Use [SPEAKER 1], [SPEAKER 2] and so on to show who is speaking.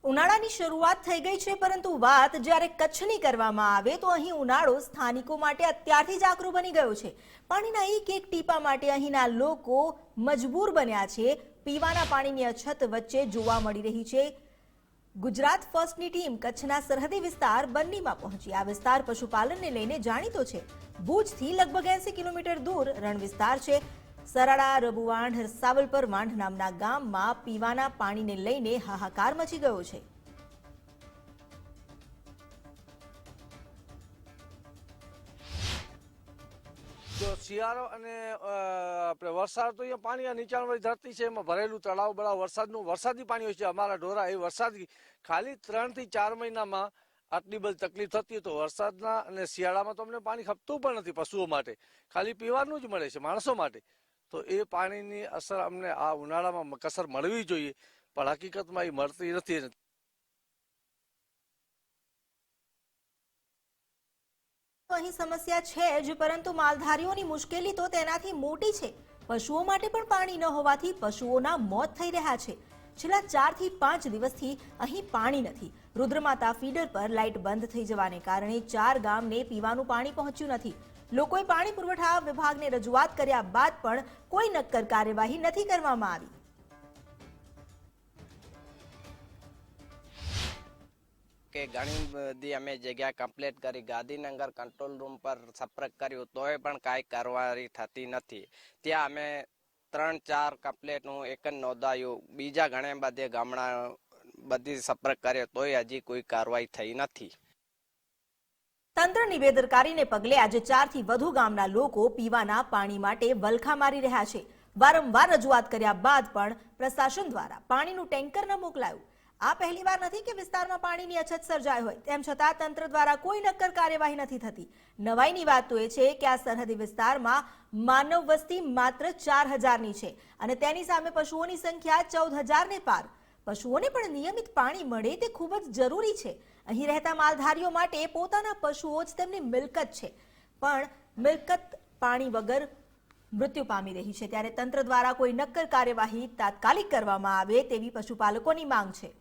[SPEAKER 1] ઉનાળાની શરૂઆત થઈ ગઈ છે, પરંતુ વાત જ્યારે કચ્છની કરવામાં આવે તો અહીં ઉનાળો સ્થાનિકો માટે અત્યારથી જ આકરો બની ગયો છે। પાણીના એક એક ટીપા માટે અહીંના લોકો મજબૂર બન્યા છે। પીવાના પાણીની અછત વચ્ચે જોવા મળી રહી છે। ગુજરાત ફર્સ્ટની ટીમ કચ્છના સરહદી વિસ્તાર બન્નીમાં પહોંચી। આ વિસ્તાર પશુપાલનને લઈને જાણીતો છે। ભુજથી લગભગ 80 કિલોમીટર દૂર રણ વિસ્તાર છે। સરાડા, રબુવાંઢ, સાવલપર વાંઢ નામના ગામમાં પીવાના પાણીને લઈને હાહાકાર મચી ગયો છે।
[SPEAKER 2] જો શિયાળો અને આપણે વરસાદ તો અહીંયા પાણી આ નીચાણવાળી ધરતી છે, એમાં ભરેલું તળાવ બળાવ વરસાદી પાણી હોય છે। અમારા ઢોરા એ વરસાદી ખાલી 3 થી 4 મહિનામાં આટલી બધી તકલીફ થતી હોય તો વરસાદના અને શિયાળામાં તો અમને પાણી ખપતું પણ નથી પશુઓ માટે, ખાલી પીવાનું જ મળે છે માણસો માટે। તો એ પાણીની અસર અમને આ ઉનાળામાં કસર મળવી જોઈએ, પણ હકીકતમાં એ મળતી નથી।
[SPEAKER 1] અહીં સમસ્યા છે જ, પરંતુ માલધારીઓની મુશ્કેલી તો તેનાથી મોટી છે। પશુઓ માટે પણ પાણી ન હોવાથી પશુઓના મોત થઈ રહ્યા છે। છેલ્લા 4 થી 5 દિવસથી અહીં પાણી નથી। રુદ્રમાતા ફીડર પર લાઇટ બંધ થઈ જવાને કારણે 4 ગામને પીવાનું પાણી પહોંચ્યું નથી। લોકોએ પાણી પુરવઠા વિભાગને રજૂઆત કર્યા બાદ પણ કોઈ નક્કર કાર્યવાહી નથી કરવામાં આવી।
[SPEAKER 3] કે ઘણી બધી અમે જગ્યા કમ્પ્લીટ કરી, ગાંધીનગર કંટ્રોલ રૂમ પર સંપર્ક કર્યો તોય પણ કાંઈ કાર્યવાહી થતી નથી। ત્યાં અમે 3-4 કમ્પ્લેટનું એક જ નોંધાયું, બીજા ઘણા બધે ગામડા બધી સંપર્ક કર્યો તોય હજી કોઈ કાર્યવાહી થઈ નથી।
[SPEAKER 1] તંત્રની બેદરકારીને પગલે આજે 4 થી વધુ ગામના લોકો પીવાના પાણી માટે વલખા મારી રહ્યા છે। વારંવાર રજૂઆત કર્યા બાદ પણ પ્રશાસન દ્વારા પાણીનું ટેન્કર ન મોકલાયું। આ પહેલીવાર નથી કે વિસ્તારમાં પાણીની અછત સર્જાઈ હોય, તેમ છતાં તંત્ર દ્વારા કોઈ નક્કર કાર્યવાહી નથી થતી। નવાઈની વાત તો એ છે કે આ સરહદી વિસ્તારમાં માનવ વસ્તી માત્ર 4000ની છે અને તેની સામે પશુઓની સંખ્યા 14000ને પાર। પશુઓને પણ નિયમિત પાણી મળે તે ખૂબ જ જરૂરી છે। અહીં રહેતા માલધારીઓ માટે પોતાના પશુઓ જ તેમની મિલકત છે, પણ મિલકત પાણી વગર મૃત્યુ પામી રહી છે। ત્યારે તંત્ર દ્વારા કોઈ નક્કર કાર્યવાહી તાત્કાલિક કરવામાં આવે તેવી પશુપાલકોની માંગ છે।